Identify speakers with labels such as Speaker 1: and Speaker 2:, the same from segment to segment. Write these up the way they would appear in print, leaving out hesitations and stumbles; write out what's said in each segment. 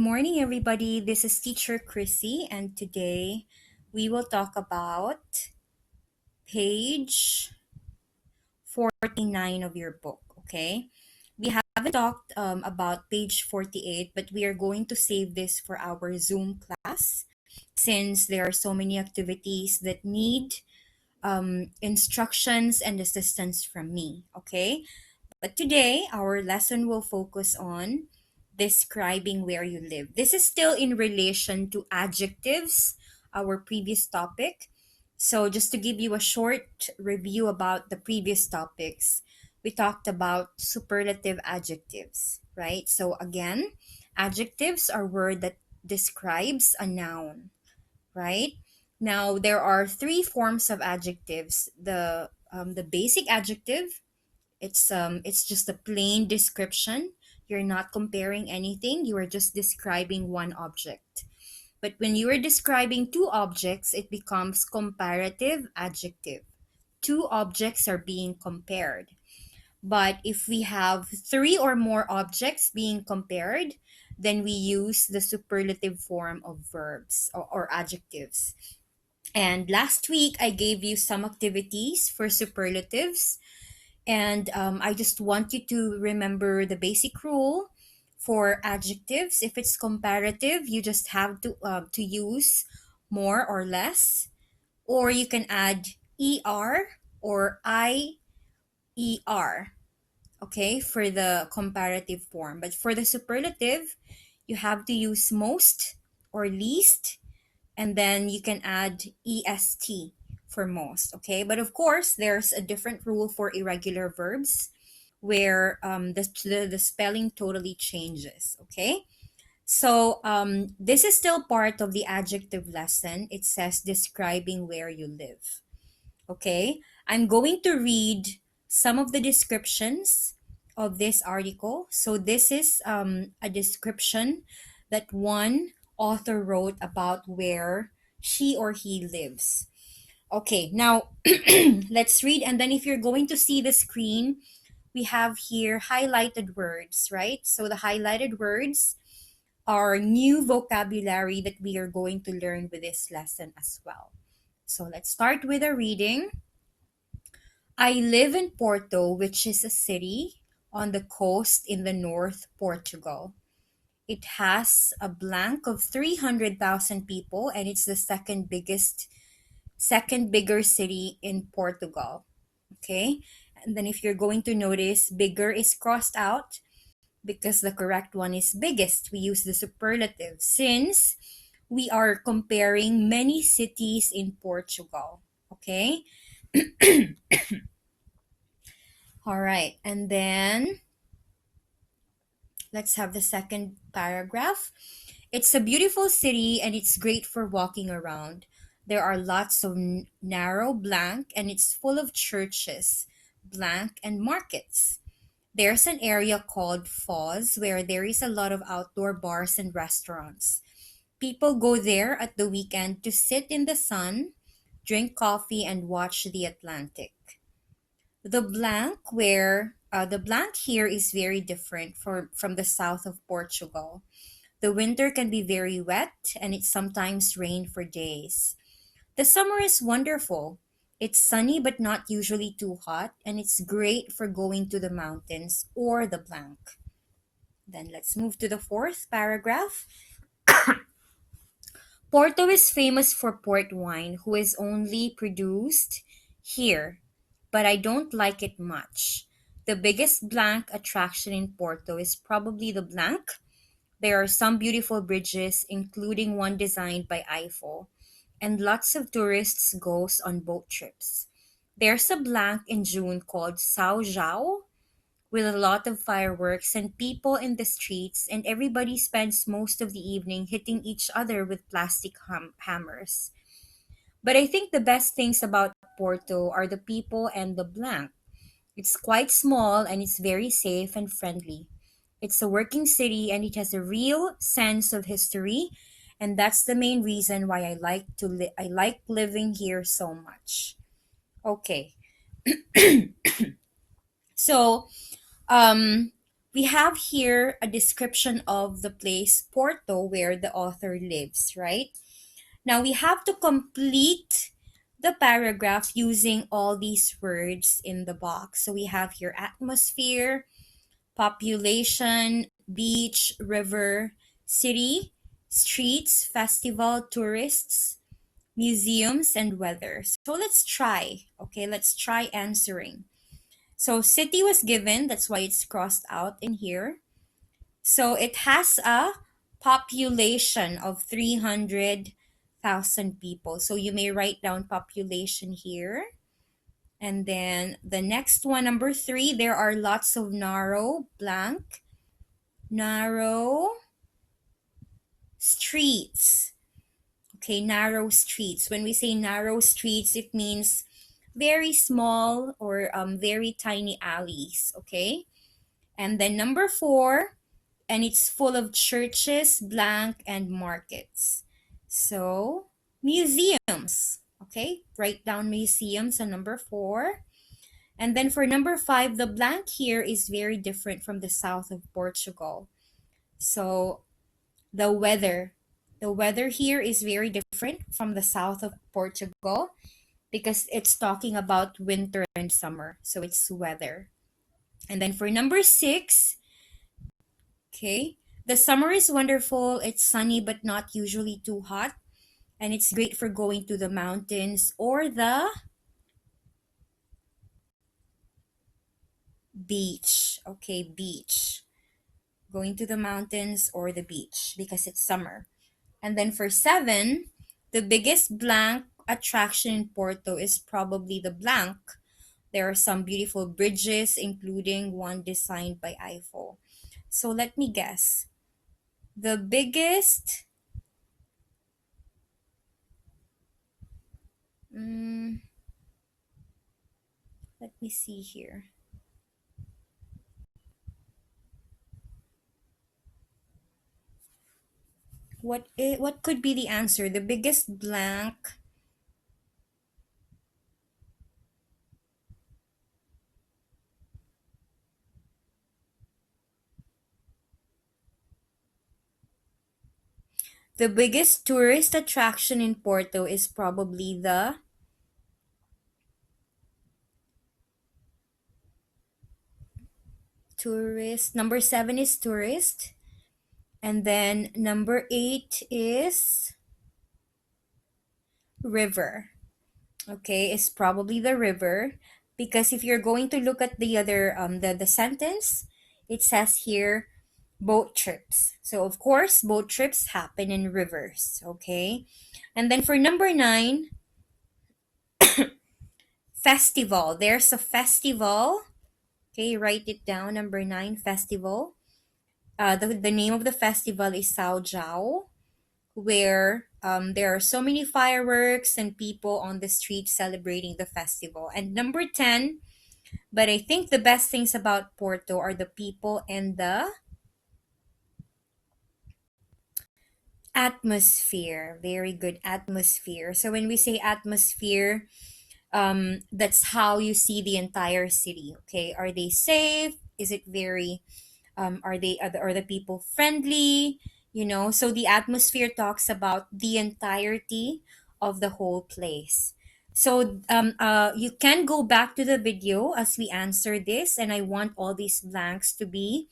Speaker 1: morning, everybody. This is Teacher Chrissy, and today we will talk about page 49 of your book. Okay, we haven't talked about page 48, but we are going to save this for our Zoom class since there are so many activities that need instructions and assistance from me. Okay, but today, our lesson will focus on describing where you live. This is still in relation to adjectives, our previous topic. So, just to give you a short review about the previous topics, we talked about superlative adjectives, right? So, again, adjectives are word that describes a noun, right? Now, there are three forms of adjectives. The basic adjective, it's just a plain description. You're not comparing anything. You are just describing one object. But when you are describing two objects, it becomes comparative adjective. Two objects are being compared. But if we have three or more objects being compared, then we use the superlative form of verbs or adjectives. And last week, I gave you some activities for superlatives, and I just want you to remember the basic rule for adjectives. If it's comparative, you just have to use more or less, or you can add er or ier. Okay, for the comparative form. But for the superlative, you have to use most or least, and then you can add est for most. Okay, but of course there's a different rule for irregular verbs where the spelling totally changes. Okay, so this is still part of the adjective lesson. It says describing where you live. Okay, I'm going to read some of the descriptions of this article. So this is a description that one author wrote about where she or he lives. Okay, now let's read. And then if you're going to see the screen, we have here highlighted words, right? So the highlighted words are new vocabulary that we are going to learn with this lesson as well. So let's start with a reading. I live in Porto, which is a city on the coast in the north Portugal. It has a blank of 300,000 people, and it's the second bigger city in Portugal. Okay? And then if you're going to notice, bigger is crossed out because the correct one is biggest. We use the superlative since we are comparing many cities in Portugal. Okay? All right. And then let's have the second paragraph. It's a beautiful city and it's great for walking around. There are lots of narrow blank and it's full of churches, blank, and markets. There's an area called Foz where there is a lot of outdoor bars and restaurants. People go there at the weekend to sit in the sun, drink coffee, and watch the Atlantic. The blank here is very different from the south of Portugal. The winter can be very wet and it sometimes rain for days. The summer is wonderful. It's sunny but not usually too hot, and it's great for going to the mountains or the blank. Then let's move to the fourth paragraph. Porto is famous for port wine, who is only produced here, but I don't like it much. The biggest blank attraction in Porto is probably the blank. There are some beautiful bridges, including one designed by Eiffel, and lots of tourists goes on boat trips. There's a blank in June called Sao Joao with a lot of fireworks and people in the streets, and everybody spends most of the evening hitting each other with plastic hammers. But I think the best things about Porto are the people and the blank. It's quite small and it's very safe and friendly. It's a working city and it has a real sense of history, and that's the main reason why I like living here so much. Okay. So, um we have here a description of the place Porto where the author lives, right? Now we have to complete the paragraph using all these words in the box. So we have here atmosphere, population, beach, river, city, streets, festival, tourists, museums, and weather. So let's try. Okay, let's try answering. So city was given, that's why it's crossed out in here. So it has a population of 300,000 people. So you may write down population here. And then the next one, number three, there are lots of narrow, blank, narrow streets. Okay, narrow streets. When we say narrow streets, it means very small or very tiny alleys. Okay. And then number four, and it's full of churches, blank, and markets. So, museums. Okay, write down museums on number four. And then for number five, the blank here is very different from the south of Portugal. So, the weather. The weather here is very different from the south of Portugal because it's talking about winter and summer. So, it's weather. And then for number six, okay. The summer is wonderful. It's sunny but not usually too hot. And it's great for going to the mountains or the beach. Okay, beach. Going to the mountains or the beach because it's summer. And then for seven, the biggest blank attraction in Porto is probably the blank. There are some beautiful bridges, including one designed by Eiffel. So let me guess. The biggest. Mm, let me see here. What could be the answer? The biggest blank. The biggest tourist attraction in Porto is probably the tourist. Number seven is tourist. And then number eight is river. Okay, it's probably the river. Because if you're going to look at the other the sentence, it says here boat trips. So of course boat trips happen in rivers. Okay. And then for number nine, festival. There's a festival. Okay, write it down. Number nine, festival. The name of the festival is Sao Jiao, where there are so many fireworks and people on the street celebrating the festival. And number 10, but I think the best things about Porto are the people and the atmosphere. Very good atmosphere. So when we say atmosphere, that's how you see the entire city. Okay, are they safe? Is it very are the people friendly, so the atmosphere talks about the entirety of the whole place. So you can go back to the video as we answer this, and I want all these blanks to be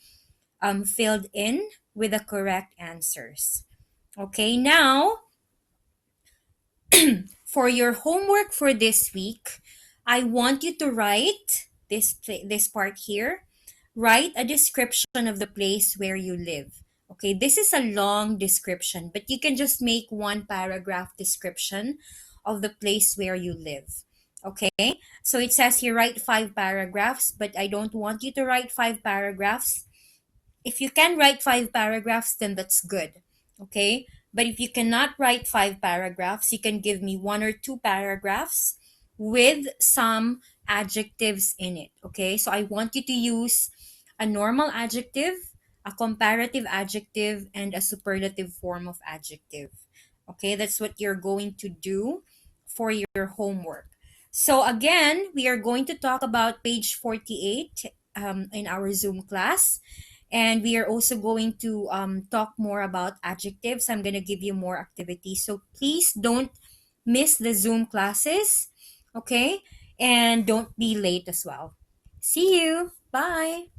Speaker 1: filled in with the correct answers. Okay, now for your homework for this week, I want you to write this part here. Write a description of the place where you live. Okay, this is a long description, but you can just make one paragraph description of the place where you live. Okay, so it says here write 5 paragraphs, but I don't want you to write 5 paragraphs. If you can write 5 paragraphs, then that's good. Okay, but if you cannot write 5 paragraphs, you can give me 1 or 2 paragraphs with some adjectives in it. Okay, so I want you to use a normal adjective, a comparative adjective, and a superlative form of adjective. Okay, that's what you're going to do for your homework. So again, we are going to talk about page 48 in our Zoom class. And we are also going to talk more about adjectives. I'm going to give you more activities. So please don't miss the Zoom classes, okay? And don't be late as well. See you. Bye.